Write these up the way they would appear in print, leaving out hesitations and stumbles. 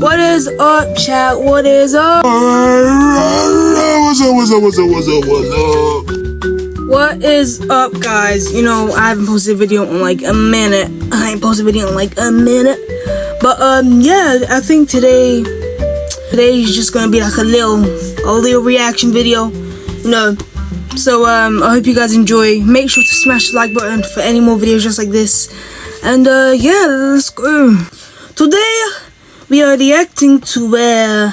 What is up, chat? What is up? What is up, guys? You know, I haven't posted a video in like a minute. But yeah, I think today is just gonna be like a little reaction video, you know. So I hope you guys enjoy. Make sure to smash the like button for any more videos just like this. And yeah, let's go. Today we are reacting to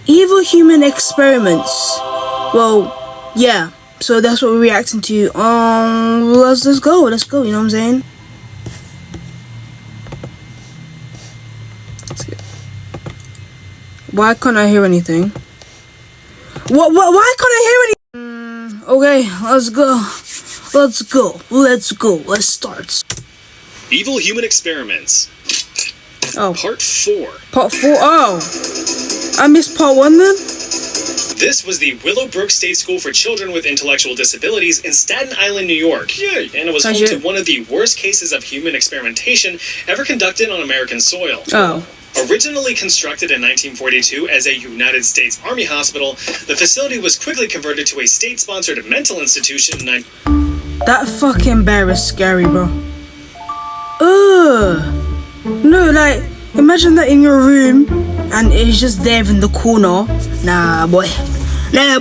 evil human experiments. Well, yeah. So that's what we're reacting to. Let's go. You know what I'm saying? Why can't I hear anything? What? Why can't I hear anything? Okay, let's go. Let's start. Evil Human Experiments. Oh. Part 4. Part 4? Oh. I missed part 1 then? This was the WillowBrook State School for Children with Intellectual Disabilities in Staten Island, New York. Yay! And it was home to one of the worst cases of human experimentation ever conducted on American soil. Oh. Originally constructed in 1942 as a United States Army hospital, the facility was quickly converted to a state-sponsored mental institution in That fucking bear is scary, bro. Ugh. No, like, imagine that in your room and it's just there in the corner. Nah, boy. Nah,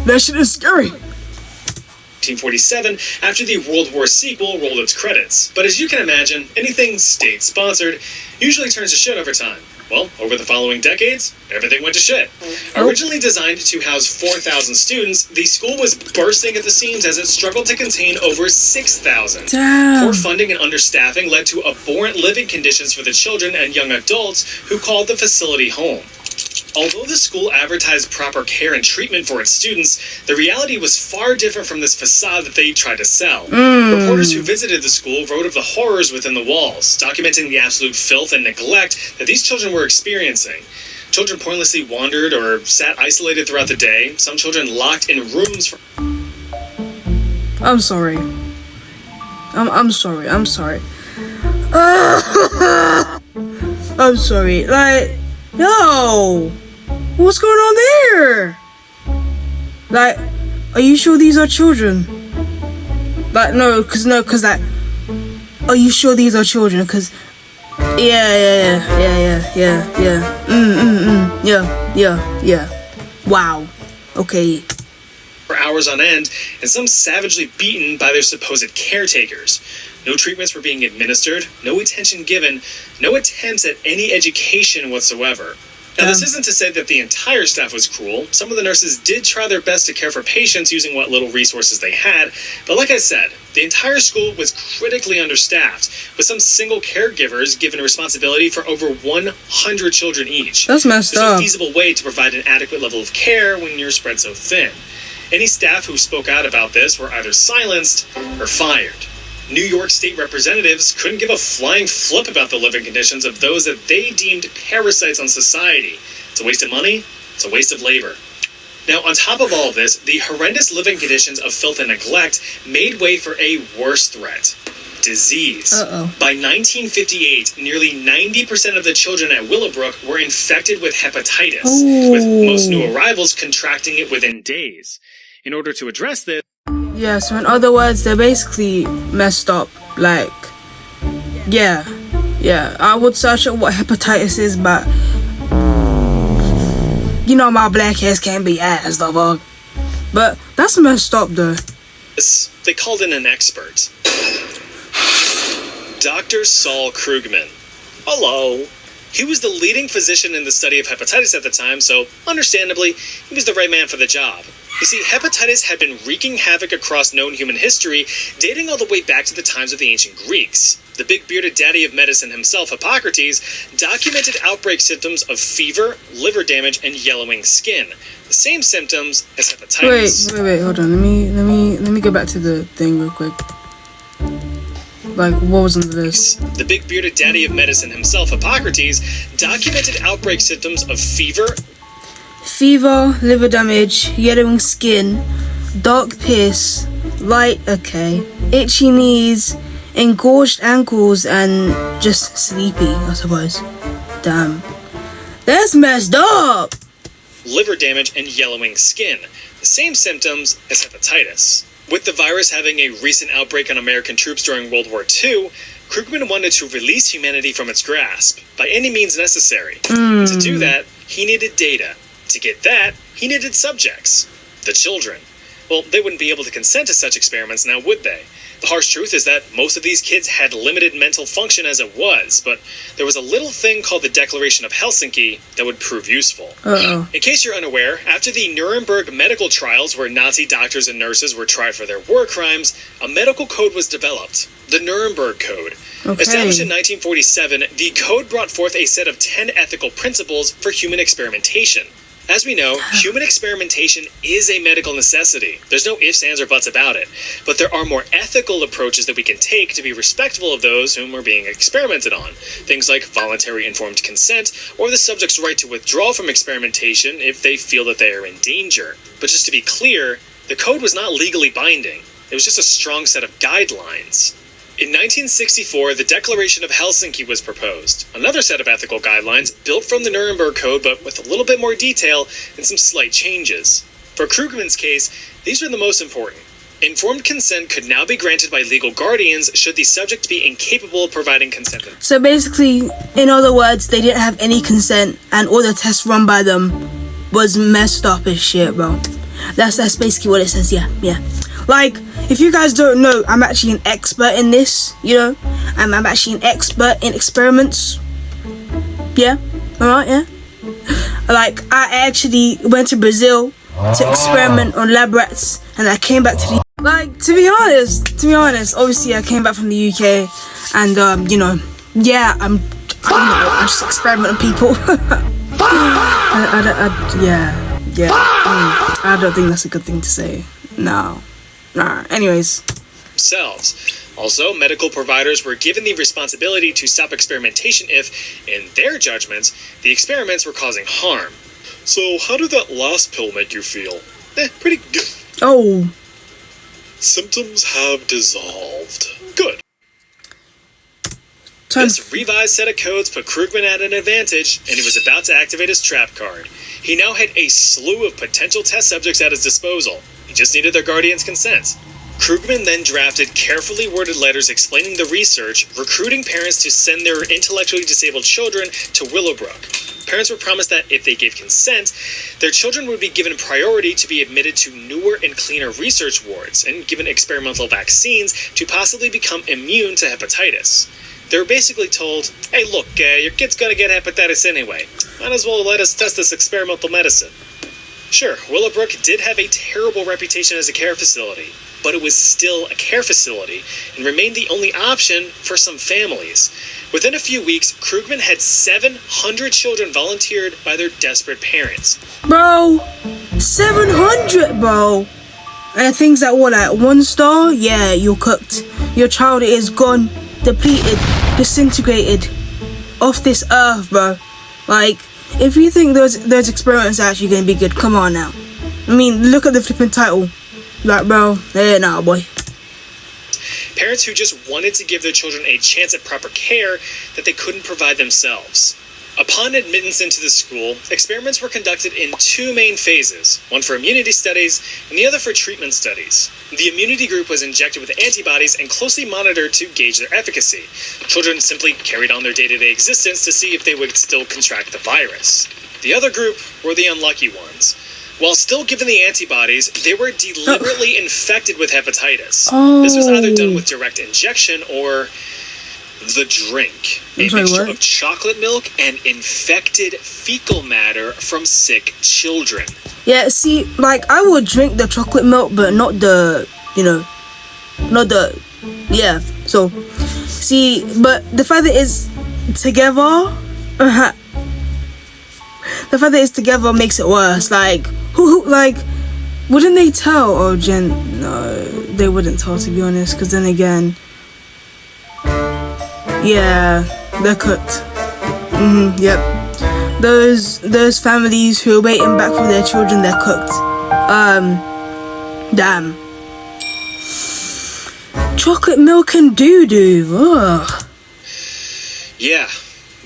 that shit is scary. 1947, after the World War sequel rolled its credits. But as you can imagine, anything state-sponsored usually turns to shit over time. Well, over the following decades, everything went to shit. Originally designed to house 4,000 students, the school was bursting at the seams as it struggled to contain over 6,000. Poor funding and understaffing led to abhorrent living conditions for the children and young adults who called the facility home. Although the school advertised proper care and treatment for its students, the reality was far different from this facade that they tried to sell. Reporters who visited the school wrote of the horrors within the walls, documenting the absolute filth and neglect that these children were experiencing. Children pointlessly wandered or sat isolated throughout the day, some children locked in rooms for... I'm sorry. I'm sorry. I'm sorry. Like, yo! What's going on there? Like, are you sure these are children? Like, cause like, are you sure these are children? Cause, yeah. Wow. Okay. For hours on end, and some savagely beaten by their supposed caretakers. No treatments were being administered, no attention given, no attempts at any education whatsoever. Now, this isn't to say that the entire staff was cruel. Some of the nurses did try their best to care for patients using what little resources they had, but like I said, the entire school was critically understaffed, with some single caregivers given responsibility for over 100 children each. That's messed up. There's no feasible way to provide an adequate level of care when you're spread so thin. Any staff who spoke out about this were either silenced or fired. New York state representatives couldn't give a flying flip about the living conditions of those that they deemed parasites on society. It's a waste of money, it's a waste of labor. Now, on top of all of this, the horrendous living conditions of filth and neglect made way for a worse threat: disease. By 1958, nearly 90% of the children at WillowBrook were infected with hepatitis, with most new arrivals contracting it within days. In order to address this, yeah, so in other words, they're basically messed up. Like, yeah, I would search up what hepatitis is, but you know my black ass can't be asked, dog. But that's messed up, though. They called in an expert. Dr. Saul Krugman. Hello. He was the leading physician in the study of hepatitis at the time, so understandably, he was the right man for the job. You see, hepatitis had been wreaking havoc across known human history, dating all the way back to the times of the ancient Greeks. The big bearded daddy of medicine himself, Hippocrates, documented outbreak symptoms of fever, liver damage, and yellowing skin. The same symptoms as hepatitis. Wait, hold on. Let me go back to the thing real quick. Like, what was under this? The big bearded daddy of medicine himself, Hippocrates, documented outbreak symptoms of fever, liver damage, yellowing skin, dark piss, itchy knees, engorged ankles, and just sleepy, I suppose. damn. That's messed up. Liver damage and yellowing skin, the same symptoms as hepatitis. With the virus having a recent outbreak on American troops during World War II, Krugman wanted to release humanity from its grasp by any means necessary. To do that, he needed data. To get that, he needed subjects. The children. Well, they wouldn't be able to consent to such experiments now, would they? The harsh truth is that most of these kids had limited mental function as it was, but there was a little thing called the Declaration of Helsinki that would prove useful. In case you're unaware, after the Nuremberg medical trials where Nazi doctors and nurses were tried for their war crimes, a medical code was developed, the Nuremberg Code. Established in 1947, the code brought forth a set of 10 ethical principles for human experimentation. As we know, human experimentation is a medical necessity. There's no ifs, ands, or buts about it. But there are more ethical approaches that we can take to be respectful of those whom are being experimented on. Things like voluntary informed consent, or the subject's right to withdraw from experimentation if they feel that they are in danger. But just to be clear, the code was not legally binding. It was just a strong set of guidelines. In 1964, the Declaration of Helsinki was proposed, another set of ethical guidelines built from the Nuremberg Code but with a little bit more detail and some slight changes. For Krugman's case, these were the most important. Informed consent could now be granted by legal guardians should the subject be incapable of providing consent. So basically, in other words, they didn't have any consent and all the tests run by them was messed up as shit, bro. That's basically what it says, yeah. Like, if you guys don't know, I'm actually an expert in this, you know? I'm actually an expert in experiments. Yeah? Alright, yeah? Like, I actually went to Brazil to experiment on lab rats, and I came back to the... Like, to be honest, obviously I came back from the UK, and, you know, yeah, I just experiment on people. I don't think that's a good thing to say. No. Anyways. Themselves. Also, medical providers were given the responsibility to stop experimentation if, in their judgments, the experiments were causing harm. So, how did that last pill make you feel? Pretty good. Oh. Symptoms have dissolved. Good. This revised set of codes put Krugman at an advantage, and he was about to activate his trap card. He now had a slew of potential test subjects at his disposal. He just needed their guardian's consent. Krugman then drafted carefully worded letters explaining the research, recruiting parents to send their intellectually disabled children to WillowBrook. Parents were promised that if they gave consent, their children would be given priority to be admitted to newer and cleaner research wards and given experimental vaccines to possibly become immune to hepatitis. They were basically told, hey look, your kid's gonna get hepatitis anyway. Might as well let us test this experimental medicine. Sure, WillowBrook did have a terrible reputation as a care facility, but it was still a care facility and remained the only option for some families. Within a few weeks, Krugman had 700 children volunteered by their desperate parents. Bro, 700, bro. And things that were like 1 star, yeah, you're cooked. Your child is gone, depleted, disintegrated, off this earth, bro. Like, if you think those experiments are actually gonna be good, come on now. I mean, look at the flipping title. Like, bro, nah, boy. Parents who just wanted to give their children a chance at proper care that they couldn't provide themselves. Upon admittance into the school, experiments were conducted in 2 main phases, one for immunity studies and the other for treatment studies. The immunity group was injected with antibodies and closely monitored to gauge their efficacy. Children simply carried on their day-to-day existence to see if they would still contract the virus. The other group were the unlucky ones. While still given the antibodies, they were deliberately infected with hepatitis. This was either done with direct injection or the drink. A mixture of chocolate milk and infected fecal matter from sick children. Yeah, see, like, I would drink the chocolate milk, but not the, yeah. So, see, but the fact that it's together, the fact that it's together makes it worse. Like, like, wouldn't they tell? Oh, Jen, no, they wouldn't tell, to be honest, because then again, yeah, they're cooked. Yep. Those families who are waiting back for their children, they're cooked. Damn. Chocolate milk and doo-doo. Ugh. Yeah,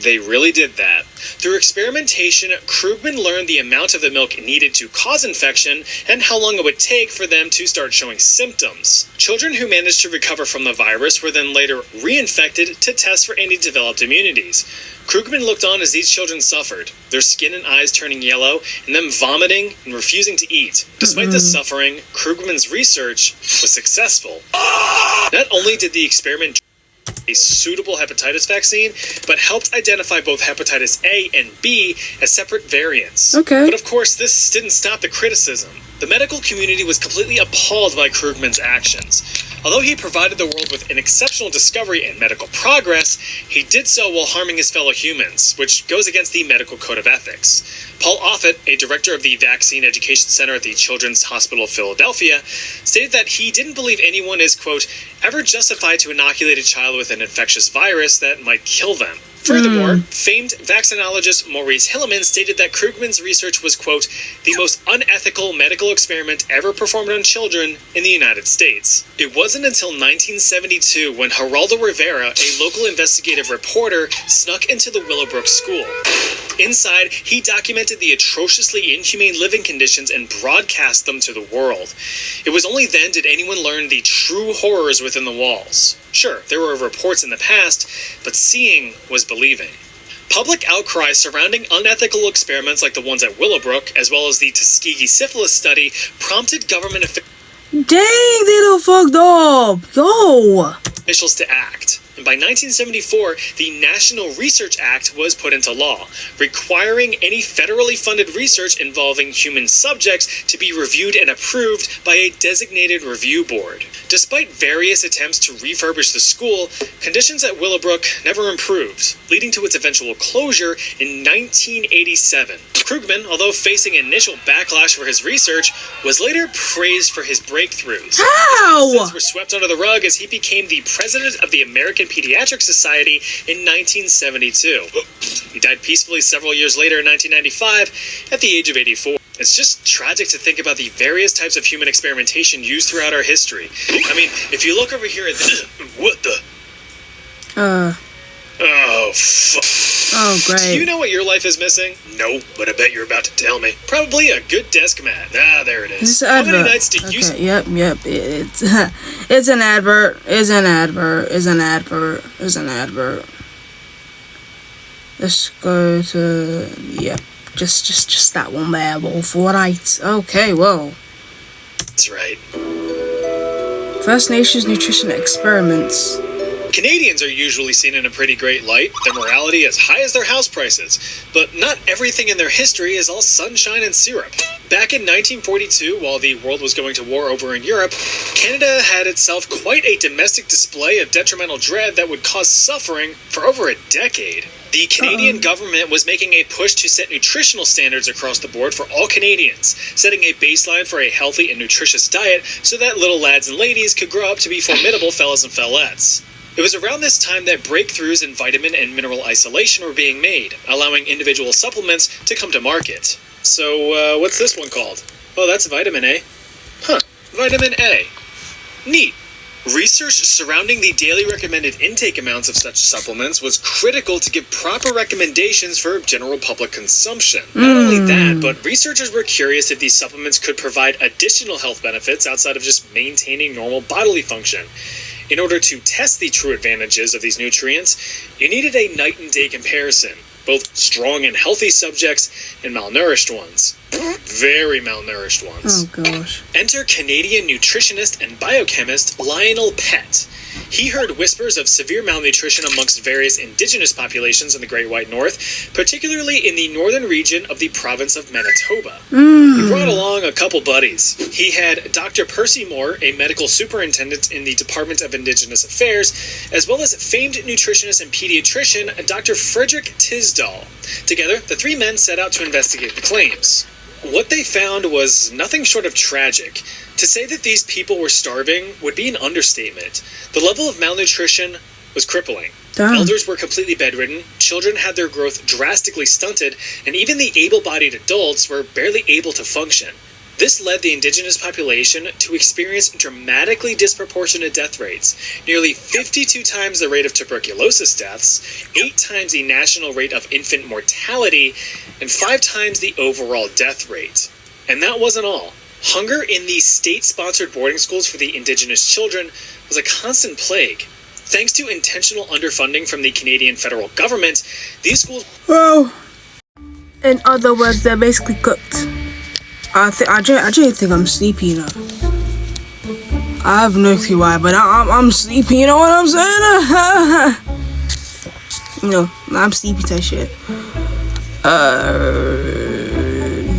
They really did that. Through experimentation, Krugman learned the amount of the milk needed to cause infection and how long it would take for them to start showing symptoms. Children who managed to recover from the virus were then later reinfected to test for any developed immunities. Krugman looked on as these children suffered, their skin and eyes turning yellow, and them vomiting and refusing to eat. Despite the suffering, Krugman's research was successful. Not only did the experiment a suitable hepatitis vaccine, but helped identify both hepatitis A and B as separate variants. Okay. But of course, this didn't stop the criticism. The medical community was completely appalled by Krugman's actions. Although he provided the world with an exceptional discovery and medical progress, he did so while harming his fellow humans, which goes against the medical code of ethics. Paul Offit, a director of the Vaccine Education Center at the Children's Hospital of Philadelphia, stated that he didn't believe anyone is, quote, ever justified to inoculate a child with an infectious virus that might kill them. Furthermore, famed vaccinologist Maurice Hilleman stated that Krugman's research was, quote, the most unethical medical experiment ever performed on children in the United States. It wasn't until 1972 when Geraldo Rivera, a local investigative reporter, snuck into the WillowBrook school. Inside, he documented the atrociously inhumane living conditions and broadcast them to the world. It was only then did anyone learn the true horrors within the walls. Sure, there were reports in the past, but seeing was believing. Public outcry surrounding unethical experiments like the ones at WillowBrook, as well as the Tuskegee syphilis study, prompted government Dang, they done fucked up. Yo. officials to act. And by 1974, the National Research Act was put into law, requiring any federally funded research involving human subjects to be reviewed and approved by a designated review board. Despite various attempts to refurbish the school, conditions at WillowBrook never improved, leading to its eventual closure in 1987. Krugman, although facing initial backlash for his research, was later praised for his breakthroughs. How? His were swept under the rug as he became the president of the American Pediatric Society in 1972. He died peacefully several years later in 1995 at the age of 84. It's just tragic to think about the various types of human experimentation used throughout our history. I mean, if you look over here at this... What the... Oh, fuck. Oh, great. Do you know what your life is missing? No, but I bet you're about to tell me. Probably a good desk mat. Ah, there it is. How many nights did you... Yep. It's an advert. It's an advert. Let's go to... Yep. Just that one there, Wolf. Alright. Okay, whoa. That's right. First Nations Nutrition Experiments. Canadians are usually seen in a pretty great light, their morality as high as their house prices, but not everything in their history is all sunshine and syrup. Back in 1942, while the world was going to war over in Europe, Canada had itself quite a domestic display of detrimental dread that would cause suffering for over a decade. The Canadian government was making a push to set nutritional standards across the board for all Canadians, setting a baseline for a healthy and nutritious diet so that little lads and ladies could grow up to be formidable fellas and fellettes. It was around this time that breakthroughs in vitamin and mineral isolation were being made, allowing individual supplements to come to market. So, what's this one called? Oh, that's vitamin A. Huh, vitamin A. Neat. Research surrounding the daily recommended intake amounts of such supplements was critical to give proper recommendations for general public consumption. Not only that, but researchers were curious if these supplements could provide additional health benefits outside of just maintaining normal bodily function. In order to test the true advantages of these nutrients, you needed a night and day comparison, both strong and healthy subjects and malnourished ones. Very malnourished ones. Oh, gosh. Enter Canadian nutritionist and biochemist Lionel Pett. He heard whispers of severe malnutrition amongst various indigenous populations in the Great White North, particularly in the northern region of the province of Manitoba. He brought along a couple buddies. He had Dr. Percy Moore, a medical superintendent in the Department of Indigenous Affairs, as well as famed nutritionist and pediatrician Dr. Frederick Tisdall. Together, the three men set out to investigate the claims. What they found was nothing short of tragic. To say that these people were starving would be an understatement. The level of malnutrition was crippling. Damn. Elders were completely bedridden, children had their growth drastically stunted, and even the able-bodied adults were barely able to function. This led the indigenous population to experience dramatically disproportionate death rates, nearly 52 times the rate of tuberculosis deaths, 8 times the national rate of infant mortality, and 5 times the overall death rate. And that wasn't all. Hunger in these state-sponsored boarding schools for the indigenous children was a constant plague. Thanks to intentional underfunding from the Canadian federal government, these schools... Well, in other words, they're basically cooked. I actually think I'm sleepy, you know. I have no clue why, but I'm sleepy, you know what I'm saying? You know, I'm sleepy type shit.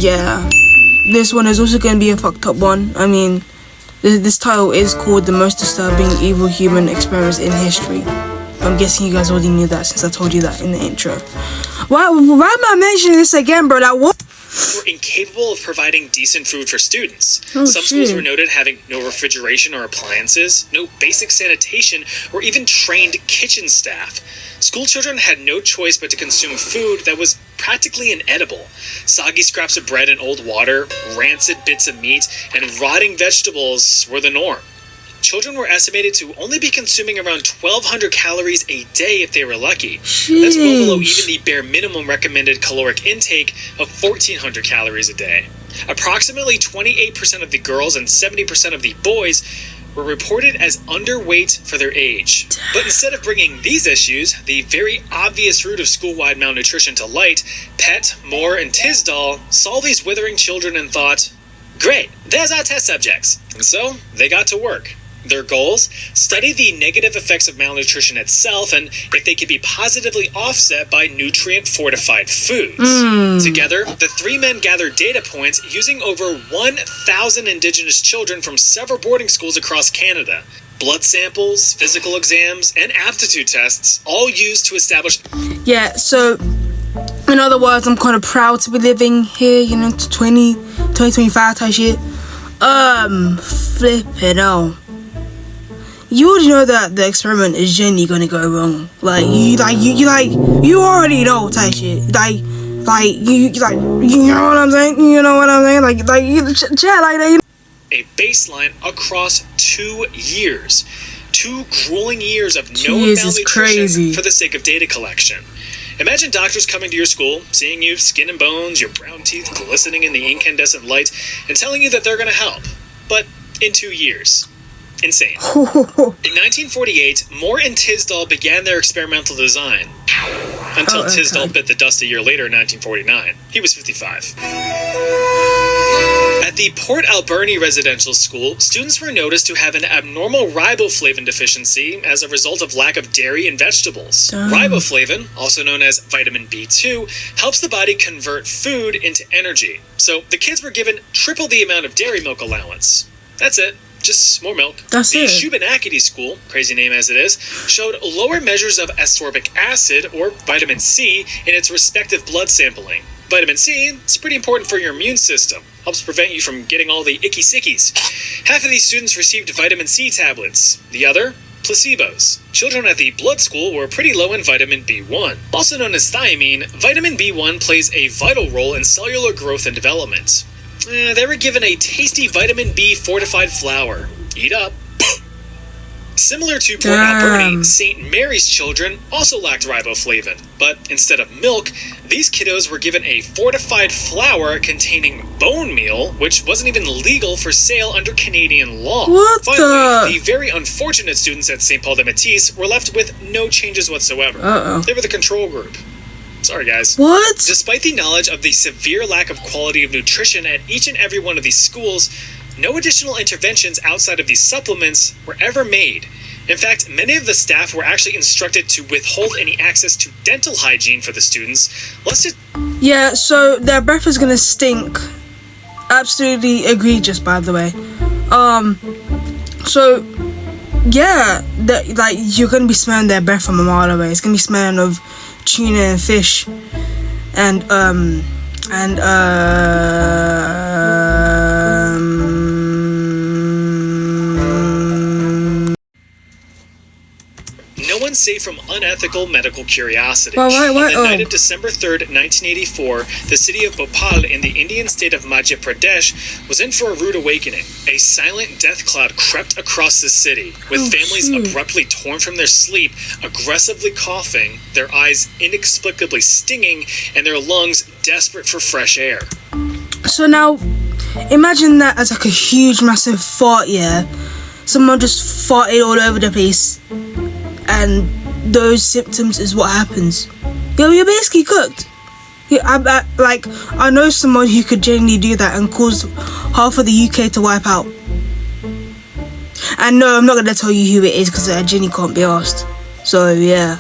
Yeah. This one is also going to be a fucked up one. I mean, this title is called The Most Disturbing Evil Human Experiments in History. I'm guessing you guys already knew that since I told you that in the intro. Why am I mentioning this again, bro? Like, what? Were incapable of providing decent food for students. Oh, Some schools were noted having no refrigeration or appliances, no basic sanitation, or even trained kitchen staff. School children had no choice but to consume food that was practically inedible. Soggy scraps of bread and old water, rancid bits of meat, and rotting vegetables were the norm. Children were estimated to only be consuming around 1,200 calories a day if they were lucky. That's well below even the bare minimum recommended caloric intake of 1,400 calories a day. Approximately 28% of the girls and 70% of the boys were reported as underweight for their age. But instead of bringing these issues, the very obvious root of school-wide malnutrition to light, Pett, Moore, and Tisdall saw these withering children and thought, "Great, there's our test subjects." And so they got to work. Their goals? Study the negative effects of malnutrition itself and if they could be positively offset by nutrient-fortified foods. Together, the 3 men gathered data points using over 1,000 Indigenous children from several boarding schools across Canada. Blood samples, physical exams, and aptitude tests, all used to establish... Yeah, so, in other words, I'm kind of proud to be living here, you know, 2025 type shit. Flipping out. You already know that the experiment is generally gonna go wrong. Like you already know type shit. You know what I'm saying? You know what I'm saying? Like chat like that. A baseline across 2 years. 2 grueling years of known malnutrition for the sake of data collection. Imagine doctors coming to your school, seeing you skin and bones, your brown teeth glistening in the incandescent light, and telling you that they're gonna help. But in 2 years. Insane. In 1948, Moore and Tisdall began their experimental design. Until Tisdall bit the dust a year later in 1949. He was 55. At the Port Alberni Residential School, students were noticed to have an abnormal riboflavin deficiency as a result of lack of dairy and vegetables. Riboflavin, also known as vitamin B2, helps the body convert food into energy. So the kids were given triple the amount of dairy milk allowance. That's it. Just more milk. That's the it. Shubenacadie School, crazy name as it is, showed lower measures of ascorbic acid, or vitamin C, in its respective blood sampling. Vitamin C is pretty important for your immune system. Helps prevent you from getting all the icky sickies. Half of these students received vitamin C tablets. The other, placebos. Children at the blood school were pretty low in vitamin B1. Also known as thiamine, vitamin B1 plays a vital role in cellular growth and development. They were given a tasty vitamin B fortified flour. Eat up. Similar to Port Alberni, St. Mary's children also lacked riboflavin, but instead of milk, these kiddos were given a fortified flour containing bone meal, which wasn't even legal for sale under Canadian law. Finally, the very unfortunate students at St. Paul de Métis were left with no changes whatsoever. They were the control group. Sorry, guys. What? Despite the knowledge of the severe lack of quality of nutrition at each and every one of these schools, no additional interventions outside of these supplements were ever made. In fact, many of the staff were actually instructed to withhold any access to dental hygiene for the students, lest it... Yeah, so their breath is gonna stink. Absolutely egregious, by the way. So, yeah, you're gonna be smelling their breath from a mile away. It's gonna be smelling of tuna and fish and No unsafe from unethical medical curiosity. What? On the night of December 3rd, 1984, the city of Bhopal in the Indian state of Madhya Pradesh was in for a rude awakening. A silent death cloud crept across the city, with families abruptly torn from their sleep, aggressively coughing, their eyes inexplicably stinging, and their lungs desperate for fresh air. So now, imagine that as like a huge, massive fart, yeah? Someone just farted all over the place, and those symptoms is what happens. You're basically cooked. Yeah, I know someone who could genuinely do that and cause half of the UK to wipe out. And no, I'm not going to tell you who it is because Jenny can't be asked. So, yeah.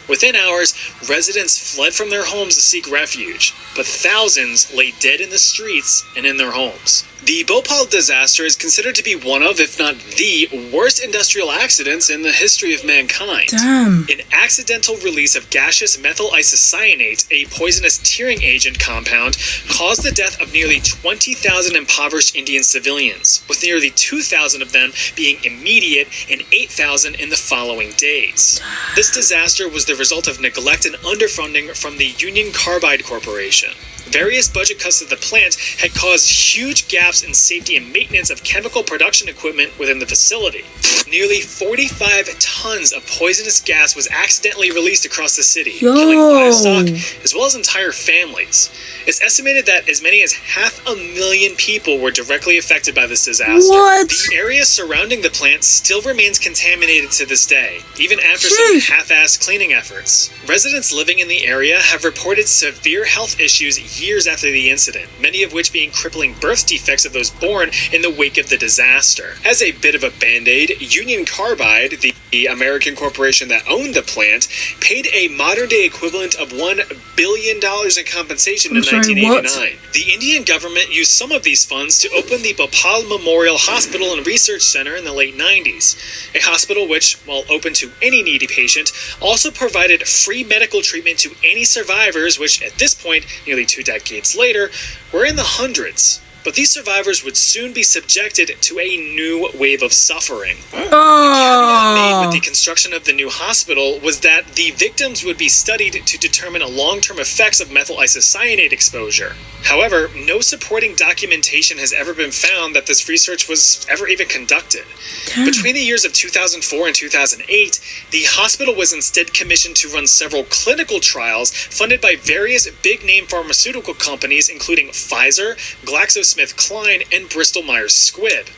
Within hours, residents fled from their homes to seek refuge, but thousands lay dead in the streets and in their homes. The Bhopal disaster is considered to be one of, if not the, worst industrial accidents in the history of mankind. Damn. An accidental release of gaseous methyl isocyanate, a poisonous tearing agent compound, caused the death of nearly 20,000 impoverished Indian civilians, with nearly 2,000 of them being immediate and 8,000 in the following days. This disaster was the result of neglect and underfunding from the Union Carbide Corporation. Various budget cuts to the plant had caused huge gaps in safety and maintenance of chemical production equipment within the facility. Nearly 45 tons of poisonous gas was accidentally released across the city, killing livestock as well as entire families. It's estimated that as many as 500,000 people were directly affected by this disaster. What? The area surrounding the plant still remains contaminated to this day, even after some half-assed cleaning efforts. Residents living in the area have reported severe health issues years after the incident, many of which being crippling birth defects of those born in the wake of the disaster. As a bit of a band-aid, Union Carbide, the American corporation that owned the plant, paid a modern-day equivalent of $1 billion in compensation in 1989. The Indian government used some of these funds to open the Bhopal Memorial Hospital and Research Center in the late 90s, a hospital which, while open to any needy patient, also provided free medical treatment to any survivors, which at this point, nearly 2 decades later, were in the hundreds. But these survivors would soon be subjected to a new wave of suffering. The caveat made with the construction of the new hospital was that the victims would be studied to determine long-term effects of methyl isocyanate exposure. However, no supporting documentation has ever been found that this research was ever even conducted. Between the years of 2004 and 2008, the hospital was instead commissioned to run several clinical trials funded by various big-name pharmaceutical companies, including Pfizer, GlaxoSmithKline, and Bristol-Myers Squibb.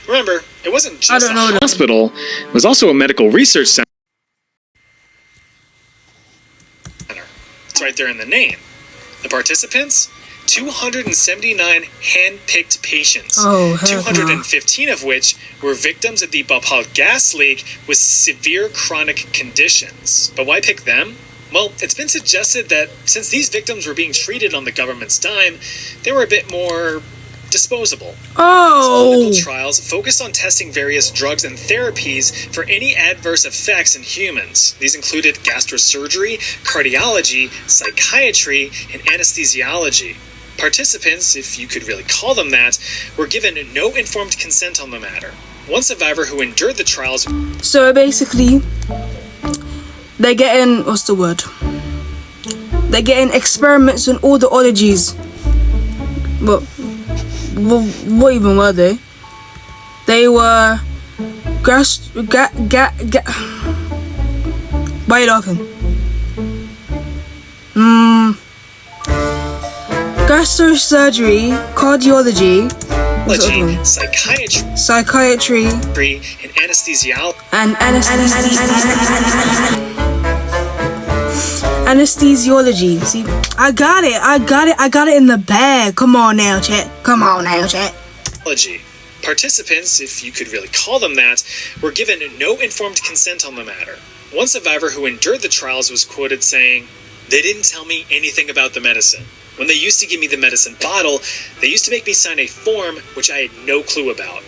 Remember, it wasn't just a hospital, it was also a medical research center. It's right there in the name. The participants? 279 hand-picked patients, 215 of which were victims of the Bhopal gas leak with severe chronic conditions. But why pick them? Well, it's been suggested that since these victims were being treated on the government's dime, they were a bit more disposable. Clinical trials focused on testing various drugs and therapies for any adverse effects in humans. These included gastrosurgery, cardiology, psychiatry, and anesthesiology. Participants, if you could really call them that, were given no informed consent on the matter. One survivor who endured the trials... So basically, they're getting... what's the word? They're getting experiments on all the ologies. But what even were they? They were... Why are you laughing? Gastrosurgery, cardiology, psychiatry, and anesthesiology. Anesthesiology. See, I got it in the bag. Come on now, chat. Participants, if you could really call them that, were given no informed consent on the matter. One survivor who endured the trials was quoted saying, "They didn't tell me anything about the medicine. When they used to give me the medicine bottle, they used to make me sign a form which I had no clue about."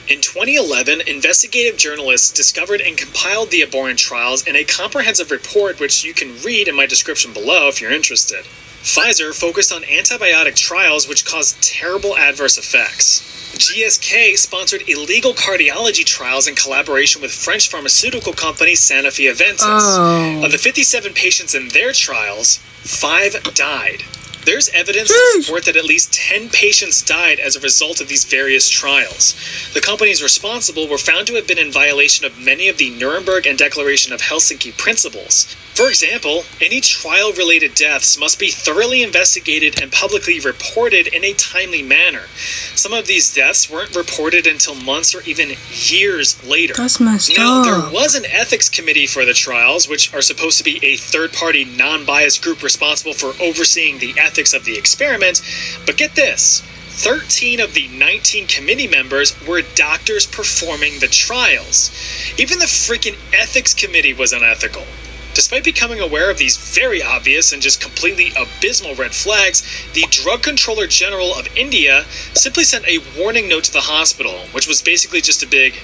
In 2011, investigative journalists discovered and compiled the abhorrent trials in a comprehensive report which you can read in my description below if you're interested. Pfizer focused on antibiotic trials which caused terrible adverse effects. GSK sponsored illegal cardiology trials in collaboration with French pharmaceutical company Sanofi Aventis. Of the 57 patients in their trials, 5 died. There's evidence to support that at least 10 patients died as a result of these various trials. The companies responsible were found to have been in violation of many of the Nuremberg and Declaration of Helsinki principles. For example, any trial-related deaths must be thoroughly investigated and publicly reported in a timely manner. Some of these deaths weren't reported until months or even years later. That's messed up. Now, there was an ethics committee for the trials, which are supposed to be a third-party, non-biased group responsible for overseeing the ethics of the experiment, but get this. 13 of the 19 committee members were doctors performing the trials. Even the freaking ethics committee was unethical. Despite becoming aware of these very obvious and just completely abysmal red flags, the Drug Controller General of India simply sent a warning note to the hospital, which was basically just a big,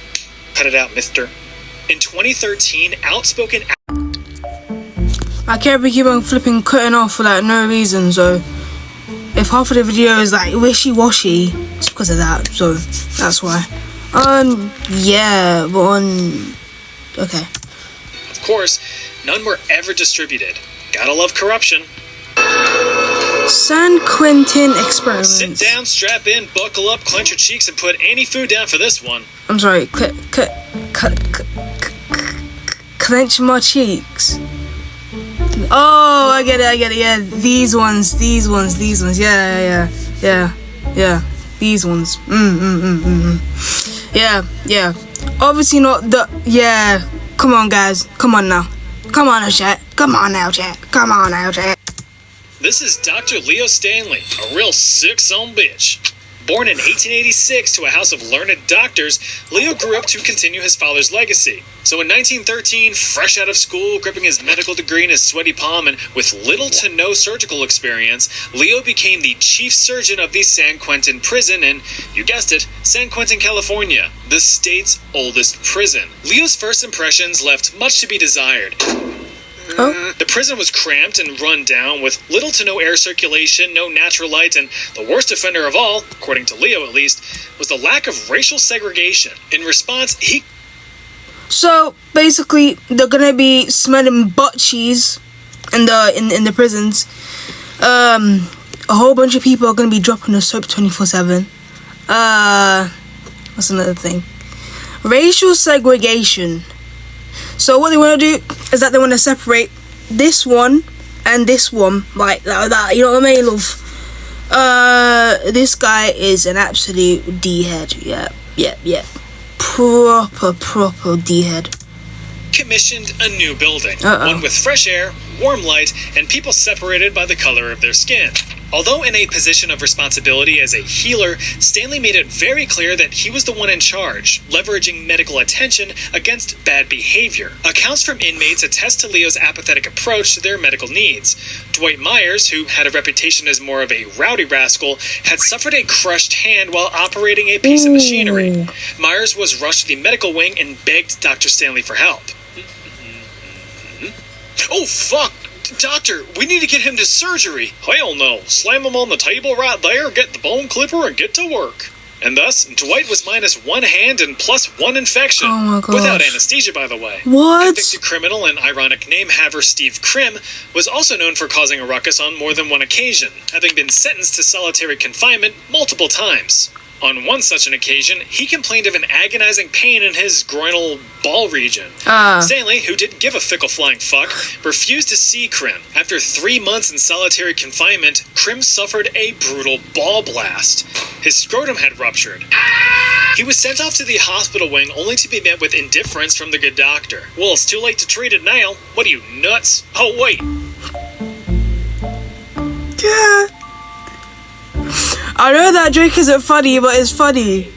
cut it out, mister. In 2013, outspoken... I can't be keep on flipping cutting off for like no reason, so if half of the video is like wishy-washy, it's because of that, so that's why. Yeah, but okay. Of course, none were ever distributed. Gotta love corruption. San Quentin Experiments. Sit down, strap in, buckle up, clench your cheeks, and put any food down for this one. I'm sorry, clench my cheeks. Oh, I get it, yeah. These ones, yeah. These ones. Yeah. Obviously not the, yeah. Come on, guys. Come on now, chat. Come on now, chat. This is Dr. Leo Stanley, a real sick son bitch. Born in 1886 to a house of learned doctors, Leo grew up to continue his father's legacy. So in 1913, fresh out of school, gripping his medical degree in his sweaty palm and with little to no surgical experience, Leo became the chief surgeon of the San Quentin prison in, you guessed it, San Quentin, California, the state's oldest prison. Leo's first impressions left much to be desired. Oh. The prison was cramped and run down with little to no air circulation, no natural light, and the worst offender of all, according to Leo at least, was the lack of racial segregation. In response, So basically, they're gonna be smelling butt cheese in the prisons. A whole bunch of people are gonna be dropping the soap 24/7. What's another thing? Racial segregation. So what they want to do is that they want to separate this one and this one, like that. You know what I mean, love? This guy is an absolute D-head. Yeah. Proper D-head. commissioned a new building, one with fresh air, warm light, and people separated by the color of their skin. Although in a position of responsibility as a healer, Stanley made it very clear that he was the one in charge, leveraging medical attention against bad behavior. Accounts from inmates attest to Leo's apathetic approach to their medical needs. Dwight Myers, who had a reputation as more of a rowdy rascal, had suffered a crushed hand while operating a piece of machinery. Myers was rushed to the medical wing and begged Dr. Stanley for help. Oh, fuck! Doctor, we need to get him to surgery. Hell no. Slam him on the table right there, get the bone clipper, and get to work. And thus, Dwight was minus one hand and plus one infection. Oh my gosh. Without anesthesia, by the way. What? Convicted criminal and ironic name haver Steve Krim was also known for causing a ruckus on more than one occasion, having been sentenced to solitary confinement multiple times. On one such an occasion, he complained of an agonizing pain in his groinal ball region. Stanley, who didn't give a fickle flying fuck, refused to see Krim. After 3 months in solitary confinement, Krim suffered a brutal ball blast. His scrotum had ruptured. He was sent off to the hospital wing only to be met with indifference from the good doctor. Well, it's too late to treat it now. What are you, nuts? Oh, wait. Yeah. I know that joke isn't funny, but it's funny.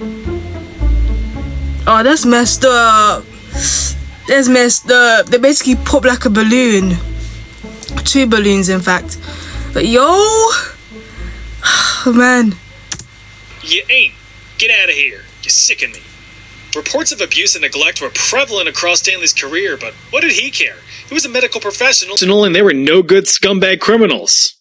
Oh, that's messed up. That's messed up. They basically pop like a balloon. 2 balloons, in fact. But yo, oh, man. You ain't. Get out of here. You sicken me. Reports of abuse and neglect were prevalent across Stanley's career, but what did he care? He was a medical professional, and they were no good scumbag criminals.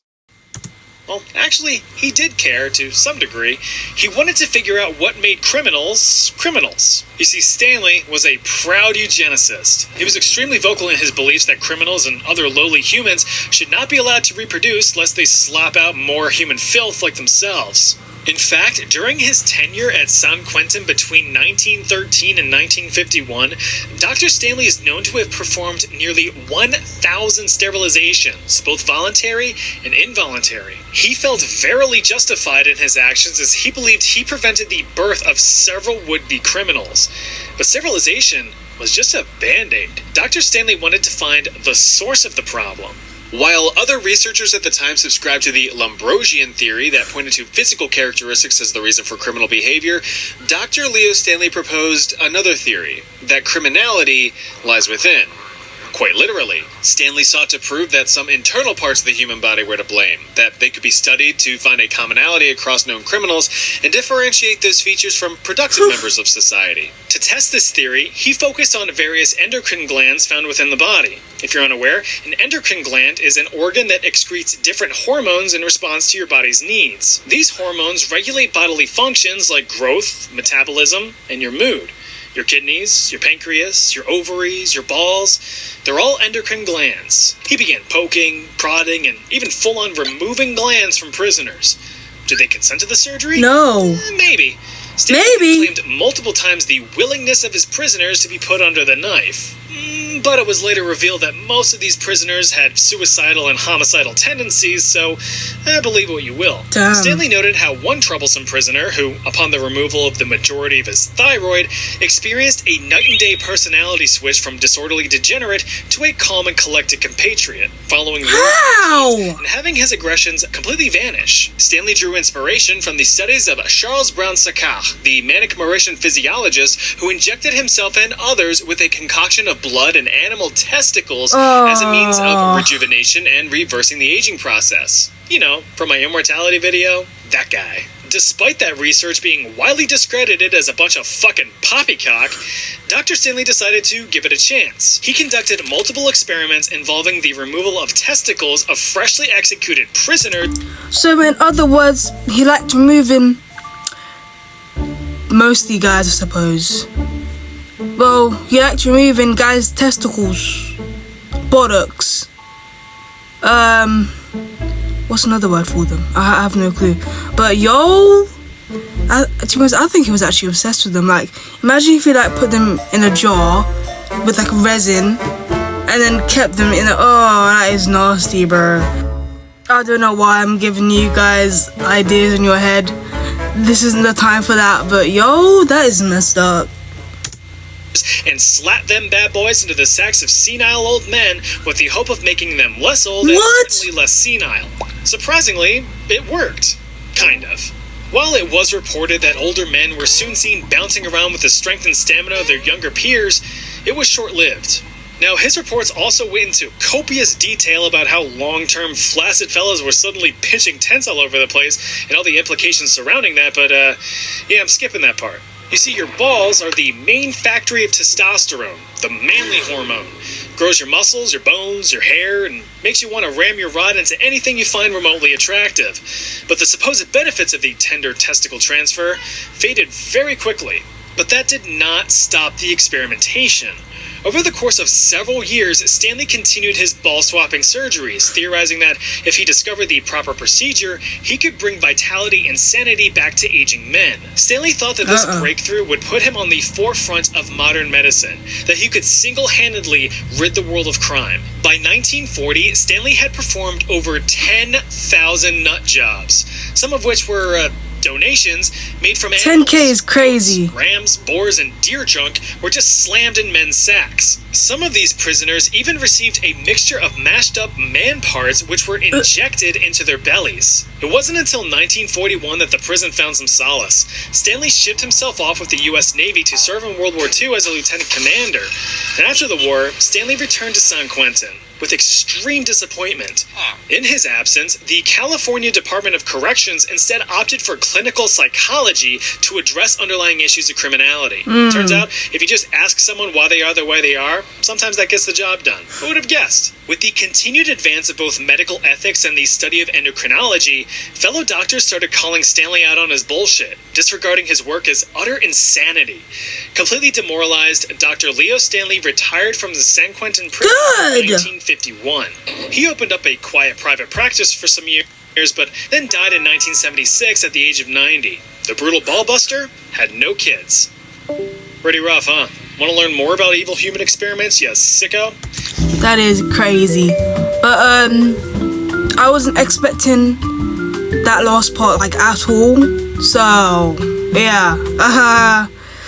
Well, actually, he did care to some degree. He wanted to figure out what made criminals criminals. You see, Stanley was a proud eugenicist. He was extremely vocal in his beliefs that criminals and other lowly humans should not be allowed to reproduce lest they slop out more human filth like themselves. In fact, during his tenure at San Quentin between 1913 and 1951, Dr. Stanley is known to have performed nearly 1,000 sterilizations, both voluntary and involuntary. He felt verily justified in his actions as he believed he prevented the birth of several would-be criminals. But sterilization was just a band-aid. Dr. Stanley wanted to find the source of the problem. While other researchers at the time subscribed to the Lombrosian theory that pointed to physical characteristics as the reason for criminal behavior, Dr. Leo Stanley proposed another theory, that criminality lies within. Quite literally, Stanley sought to prove that some internal parts of the human body were to blame, that they could be studied to find a commonality across known criminals and differentiate those features from productive members of society. To test this theory, he focused on various endocrine glands found within the body. If you're unaware, an endocrine gland is an organ that excretes different hormones in response to your body's needs. These hormones regulate bodily functions like growth, metabolism, and your mood. Your kidneys, your pancreas, your ovaries, your balls, they're all endocrine glands. He began poking, prodding, and even full-on removing glands from prisoners. Did they consent to the surgery? No. Maybe. Stanley claimed multiple times the willingness of his prisoners to be put under the knife. But it was later revealed that most of these prisoners had suicidal and homicidal tendencies, so believe what you will. Damn. Stanley noted how one troublesome prisoner, who, upon the removal of the majority of his thyroid, experienced a night-and-day personality switch from disorderly degenerate to a calm and collected compatriot, following the and having his aggressions completely vanish. Stanley drew inspiration from the studies of Charles Brown-Séquard, the manic Mauritian physiologist who injected himself and others with a concoction of blood and animal testicles as a means of rejuvenation and reversing the aging process. You know, from my immortality video, that guy. Despite that research being widely discredited as a bunch of fucking poppycock, Dr. Stanley decided to give it a chance. He conducted multiple experiments involving the removal of testicles of freshly executed prisoners. So in other words, he liked removing mostly guys, I suppose. Well, he liked removing guys' testicles, buttocks, what's another word for them? I have no clue. But to be honest, I think he was actually obsessed with them. Like, imagine if he like put them in a jar with like resin and then kept them in that is nasty, bro. I don't know why I'm giving you guys ideas in your head. This isn't the time for that, but that is messed up. And slap them bad boys into the sacks of senile old men with the hope of making them less old and certainly less senile. Surprisingly, it worked. Kind of. While it was reported that older men were soon seen bouncing around with the strength and stamina of their younger peers, it was short-lived. Now, his reports also went into copious detail about how long-term flaccid fellas were suddenly pitching tents all over the place and all the implications surrounding that, but I'm skipping that part. You see, your balls are the main factory of testosterone, the manly hormone. Grows your muscles, your bones, your hair, and makes you want to ram your rod into anything you find remotely attractive. But the supposed benefits of the tender testicle transfer faded very quickly. But that did not stop the experimentation. Over the course of several years, Stanley continued his ball-swapping surgeries, theorizing that if he discovered the proper procedure, he could bring vitality and sanity back to aging men. Stanley thought that this breakthrough would put him on the forefront of modern medicine, that he could single-handedly rid the world of crime. By 1940, Stanley had performed over 10,000 nut jobs, some of which were donations made from animals. 10K is crazy. Rams, boars, and deer junk were just slammed in men's sacks. Some of these prisoners even received a mixture of mashed up man parts which were injected into their bellies. It wasn't until 1941 that the prison found some solace. Stanley shipped himself off with the U.S. Navy to serve in World War II as a lieutenant commander. And after the war, Stanley returned to San Quentin with extreme disappointment. In his absence, the California Department of Corrections instead opted for clinical psychology to address underlying issues of criminality. Turns out, if you just ask someone why they are the way they are, sometimes that gets the job done. Who would have guessed? With the continued advance of both medical ethics and the study of endocrinology, fellow doctors started calling Stanley out on his bullshit, disregarding his work as utter insanity. Completely demoralized, Dr. Leo Stanley retired from the San Quentin prison in 1951. He opened up a quiet private practice for some years, but then died in 1976 at the age of 90. The brutal ballbuster had no kids. Pretty rough, huh? Want to learn more about evil human experiments, you sicko? That is crazy. But I wasn't expecting that last part like at all. So yeah.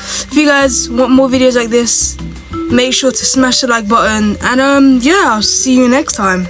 If you guys want more videos like this, make sure to smash the like button, and yeah, I'll see you next time.